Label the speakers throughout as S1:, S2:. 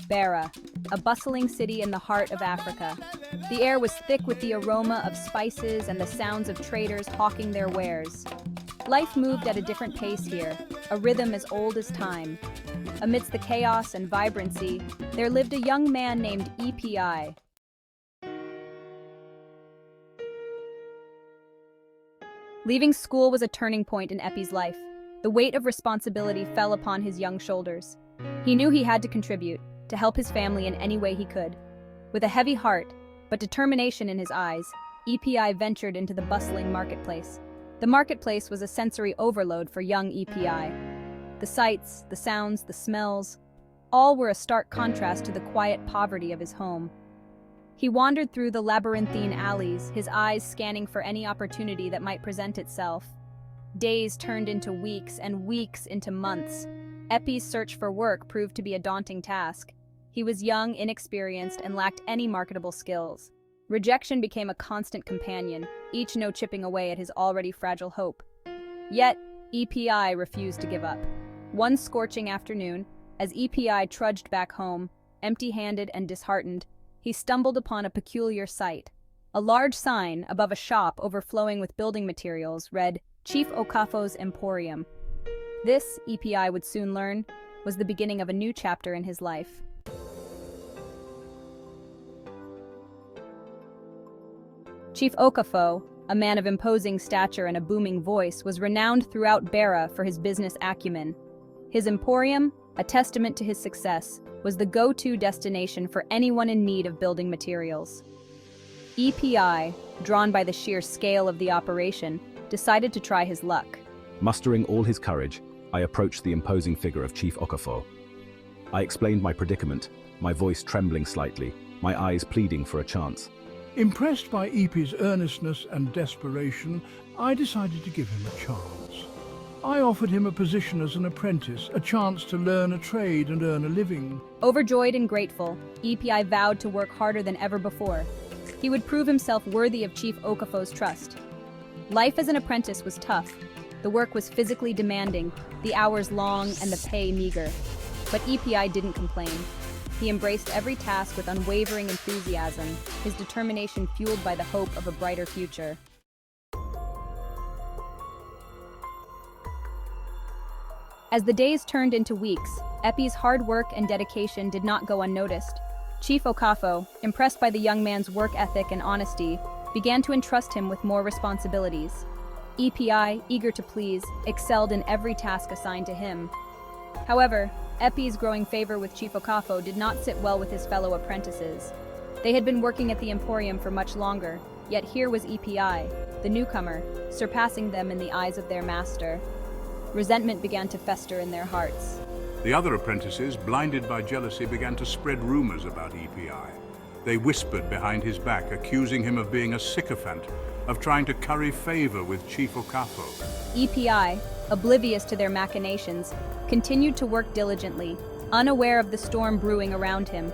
S1: Beira, a bustling city in the heart of Africa. The air was thick with the aroma of spices and the sounds of traders hawking their wares. Life moved at a different pace here, a rhythm as old as time. Amidst the chaos and vibrancy, there lived a young man named EPI. Leaving school was a turning point in Epi's life. The weight of responsibility fell upon his young shoulders. He knew he had to contribute, to help his family in any way he could. With a heavy heart, but determination in his eyes, EPI ventured into the bustling marketplace. The marketplace was a sensory overload for young EPI. The sights, the sounds, the smells, all were a stark contrast to the quiet poverty of his home. He wandered through the labyrinthine alleys, his eyes scanning for any opportunity that might present itself. Days turned into weeks and weeks into months. Epi's search for work proved to be a daunting task. He was young, inexperienced, and lacked any marketable skills. Rejection became a constant companion, each no chipping away at his already fragile hope. Yet, EPI refused to give up. One scorching afternoon, as EPI trudged back home, empty-handed and disheartened, he stumbled upon a peculiar sight. A large sign above a shop overflowing with building materials read, "Chief Okafo's Emporium." This, EPI would soon learn, was the beginning of a new chapter in his life. Chief Okafo, a man of imposing stature and a booming voice, was renowned throughout Beira for his business acumen. His emporium, a testament to his success, was the go-to destination for anyone in need of building materials. EPI, drawn by the sheer scale of the operation, decided to try his luck.
S2: Mustering all his courage, I approached the imposing figure of Chief Okafo. I explained my predicament, my voice trembling slightly, my eyes pleading for a chance.
S3: Impressed by Epi's earnestness and desperation, I decided to give him a chance. I offered him a position as an apprentice, a chance to learn a trade and earn a living.
S1: Overjoyed and grateful, EPI vowed to work harder than ever before. He would prove himself worthy of Chief Okafo's trust. Life as an apprentice was tough. The work was physically demanding, the hours long and the pay meager. But EPI didn't complain. He embraced every task with unwavering enthusiasm, his determination fueled by the hope of a brighter future. As the days turned into weeks, Epi's hard work and dedication did not go unnoticed. Chief Okafo, impressed by the young man's work ethic and honesty, began to entrust him with more responsibilities. EPI, eager to please, excelled in every task assigned to him. However, Epi's growing favor with Chief Okafo did not sit well with his fellow apprentices. They had been working at the Emporium for much longer, yet here was EPI, the newcomer, surpassing them in the eyes of their master. Resentment began to fester in their hearts.
S4: The other apprentices, blinded by jealousy, began to spread rumors about EPI. They whispered behind his back, accusing him of being a sycophant, of trying to curry favor with Chief Okafo.
S1: EPI, oblivious to their machinations, continued to work diligently, unaware of the storm brewing around him.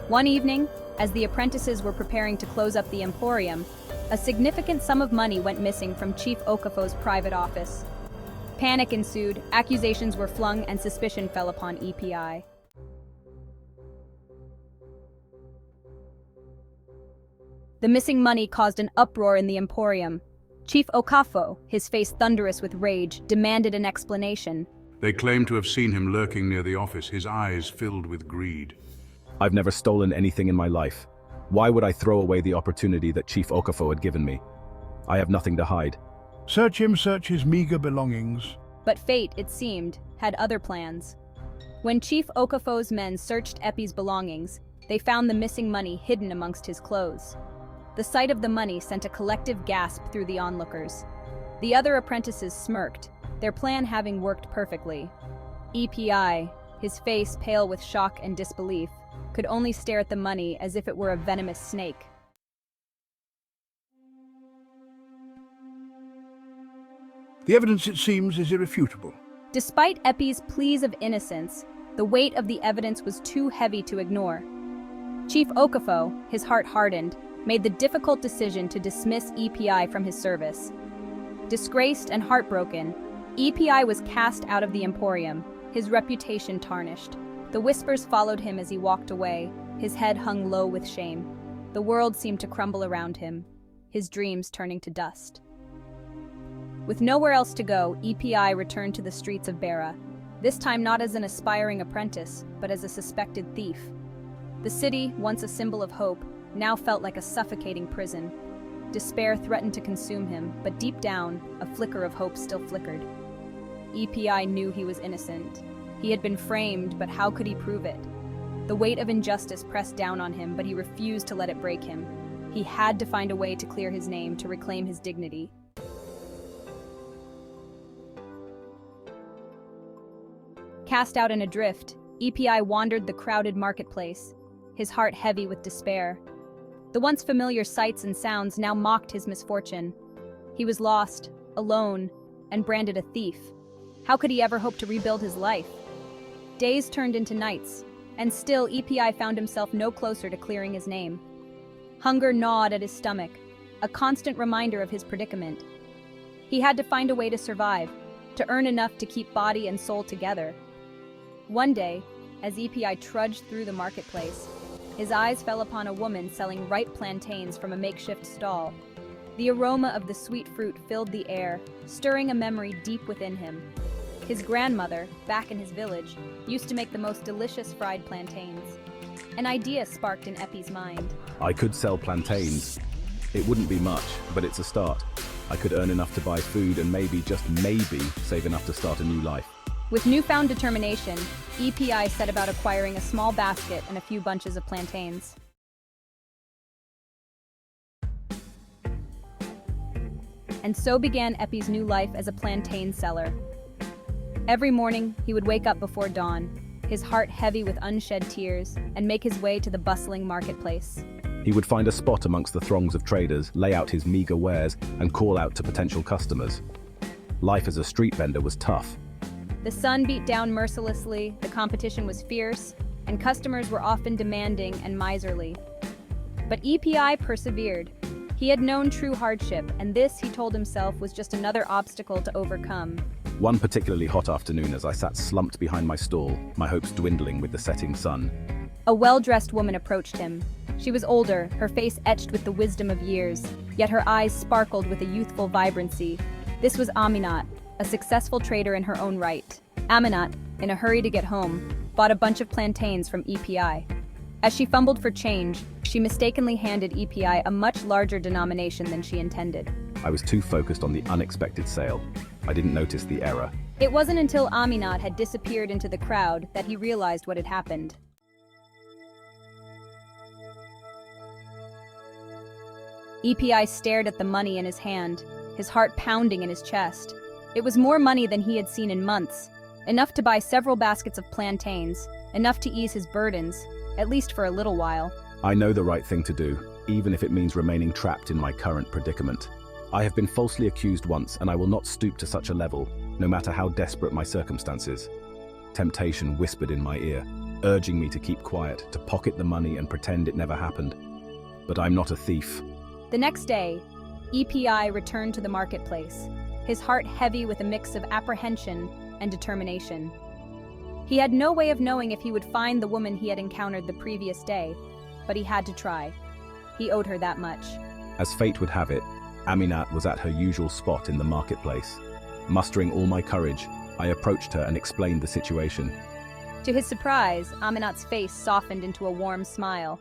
S1: One evening, as the apprentices were preparing to close up the Emporium, a significant sum of money went missing from Chief Okafo's private office. Panic ensued, accusations were flung, and suspicion fell upon EPI. The missing money caused an uproar in the Emporium. Chief Okafo, his face thunderous with rage, demanded an explanation.
S4: They claimed to have seen him lurking near the office, his eyes filled with greed.
S2: I've never stolen anything in my life. Why would I throw away the opportunity that Chief Okafo had given me? I have nothing to hide.
S3: Search his meager belongings.
S1: But fate, it seemed, had other plans. When Chief Okafo's men searched Epi's belongings, they found the missing money hidden amongst his clothes. The sight of the money sent a collective gasp through the onlookers. The other apprentices smirked, their plan having worked perfectly. EPI, his face pale with shock and disbelief, could only stare at the money as if it were a venomous snake.
S3: The evidence, it seems, is irrefutable.
S1: Despite Epi's pleas of innocence, the weight of the evidence was too heavy to ignore. Chief Okafo, his heart hardened, made the difficult decision to dismiss EPI from his service. Disgraced and heartbroken, EPI was cast out of the Emporium, his reputation tarnished. The whispers followed him as he walked away, his head hung low with shame. The world seemed to crumble around him, his dreams turning to dust. With nowhere else to go, EPI returned to the streets of Beira, this time not as an aspiring apprentice, but as a suspected thief. The city, once a symbol of hope, now felt like a suffocating prison. Despair threatened to consume him, but deep down, a flicker of hope still flickered. EPI knew he was innocent. He had been framed, but how could he prove it? The weight of injustice pressed down on him, but he refused to let it break him. He had to find a way to clear his name, to reclaim his dignity. Cast out and adrift, EPI wandered the crowded marketplace, his heart heavy with despair. The once familiar sights and sounds now mocked his misfortune. He was lost, alone, and branded a thief. How could he ever hope to rebuild his life? Days turned into nights, and still EPI found himself no closer to clearing his name. Hunger gnawed at his stomach, a constant reminder of his predicament. He had to find a way to survive, to earn enough to keep body and soul together. One day, as EPI trudged through the marketplace, his eyes fell upon a woman selling ripe plantains from a makeshift stall. The aroma of the sweet fruit filled the air, stirring a memory deep within him. His grandmother, back in his village, used to make the most delicious fried plantains. An idea sparked in Epi's mind.
S2: I could sell plantains. It wouldn't be much, but it's a start. I could earn enough to buy food and maybe, just maybe, save enough to start a new life.
S1: With newfound determination, EPI set about acquiring a small basket and a few bunches of plantains. And so began Epi's new life as a plantain seller. Every morning, he would wake up before dawn, his heart heavy with unshed tears, and make his way to the bustling marketplace.
S2: He would find a spot amongst the throngs of traders, lay out his meager wares, and call out to potential customers. Life as a street vendor was tough.
S1: The sun beat down mercilessly, the competition was fierce, and customers were often demanding and miserly. But EPI persevered. He had known true hardship, and this, he told himself, was just another obstacle to overcome.
S2: One particularly hot afternoon, as I sat slumped behind my stall, my hopes dwindling with the setting sun.
S1: A well-dressed woman approached him. She was older, her face etched with the wisdom of years, yet her eyes sparkled with a youthful vibrancy. This was Aminat, a successful trader in her own right. Aminat, in a hurry to get home, bought a bunch of plantains from EPI. As she fumbled for change, she mistakenly handed EPI a much larger denomination than she intended.
S2: I was too focused on the unexpected sale. I didn't notice the error.
S1: It wasn't until Aminat had disappeared into the crowd that he realized what had happened. EPI stared at the money in his hand, his heart pounding in his chest. It was more money than he had seen in months, enough to buy several baskets of plantains, enough to ease his burdens, at least for a little while.
S2: I know the right thing to do, even if it means remaining trapped in my current predicament. I have been falsely accused once, and I will not stoop to such a level, no matter how desperate my circumstances. Temptation whispered in my ear, urging me to keep quiet, to pocket the money and pretend it never happened. But I'm not a thief.
S1: The next day, EPI returned to the marketplace, his heart heavy with a mix of apprehension and determination. He had no way of knowing if he would find the woman he had encountered the previous day, but he had to try. He owed her that much.
S2: As fate would have it, Aminat was at her usual spot in the marketplace. Mustering all my courage, I approached her and explained the situation.
S1: To his surprise, Aminat's face softened into a warm smile.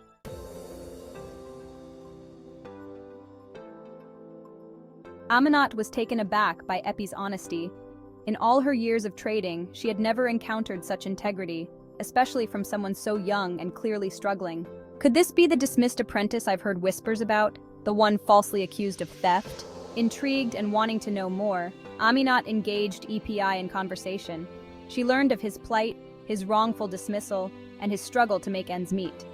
S1: Aminat was taken aback by Epi's honesty. In all her years of trading, she had never encountered such integrity, especially from someone so young and clearly struggling. Could this be the dismissed apprentice I've heard whispers about, the one falsely accused of theft? Intrigued and wanting to know more, Aminat engaged EPI in conversation. She learned of his plight, his wrongful dismissal, and his struggle to make ends meet.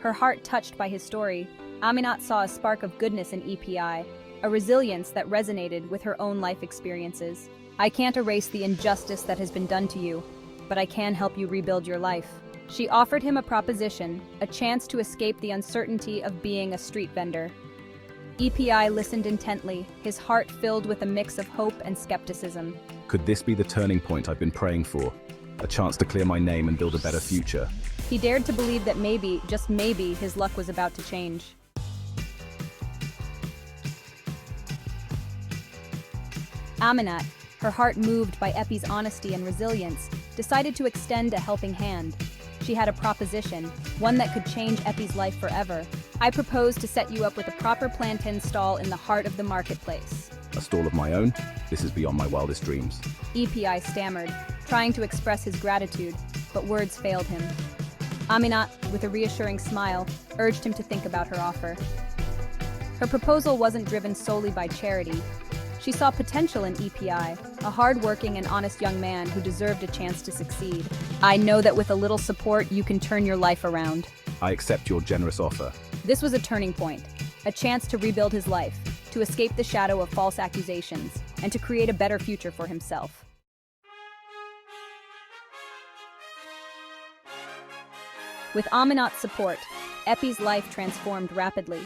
S1: Her heart touched by his story, Aminat saw a spark of goodness in EPI, a resilience that resonated with her own life experiences. I can't erase the injustice that has been done to you, but I can help you rebuild your life. She offered him a proposition, a chance to escape the uncertainty of being a street vendor. EPI listened intently, his heart filled with a mix of hope and skepticism.
S2: Could this be the turning point I've been praying for? a chance to clear my name and build a better future.
S1: He dared to believe that maybe, just maybe, his luck was about to change. Aminat, her heart moved by Epi's honesty and resilience, decided to extend a helping hand. She had a proposition, one that could change Epi's life forever. I propose to set you up with a proper plantain stall in the heart of the marketplace.
S2: A stall of my own? This is beyond my wildest dreams.
S1: Epi stammered, trying to express his gratitude, but words failed him. Aminat, with a reassuring smile, urged him to think about her offer. Her proposal wasn't driven solely by charity. She saw potential in Epi, a hard-working and honest young man who deserved a chance to succeed. I know that with a little support, you can turn your life around.
S2: I accept your generous offer.
S1: This was a turning point, a chance to rebuild his life, to escape the shadow of false accusations, and to create a better future for himself. With Aminat's support, Epi's life transformed rapidly.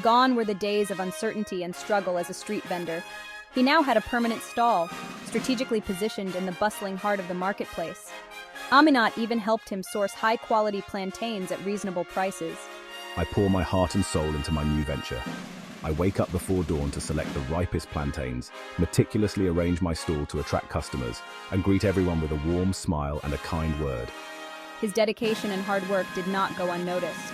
S1: Gone were the days of uncertainty and struggle as a street vendor. He now had a permanent stall, strategically positioned in the bustling heart of the marketplace. Aminat even helped him source high-quality plantains at reasonable prices.
S2: I pour my heart and soul into my new venture. I wake up before dawn to select the ripest plantains, meticulously arrange my stall to attract customers, and greet everyone with a warm smile and a kind word.
S1: His dedication and hard work did not go unnoticed.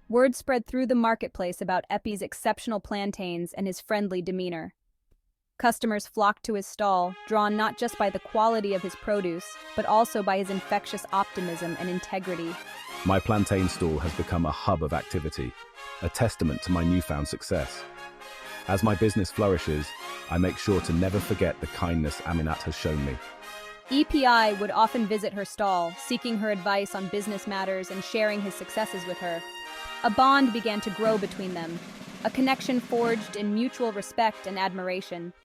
S1: Word spread through the marketplace about Epi's exceptional plantains and his friendly demeanor. Customers flocked to his stall, drawn not just by the quality of his produce, but also by his infectious optimism and integrity.
S2: My plantain stall has become a hub of activity, a testament to my newfound success. As my business flourishes, I make sure to never forget the kindness Aminat has shown me.
S1: Epi would often visit her stall, seeking her advice on business matters and sharing his successes with her. A bond began to grow between them, a connection forged in mutual respect and admiration.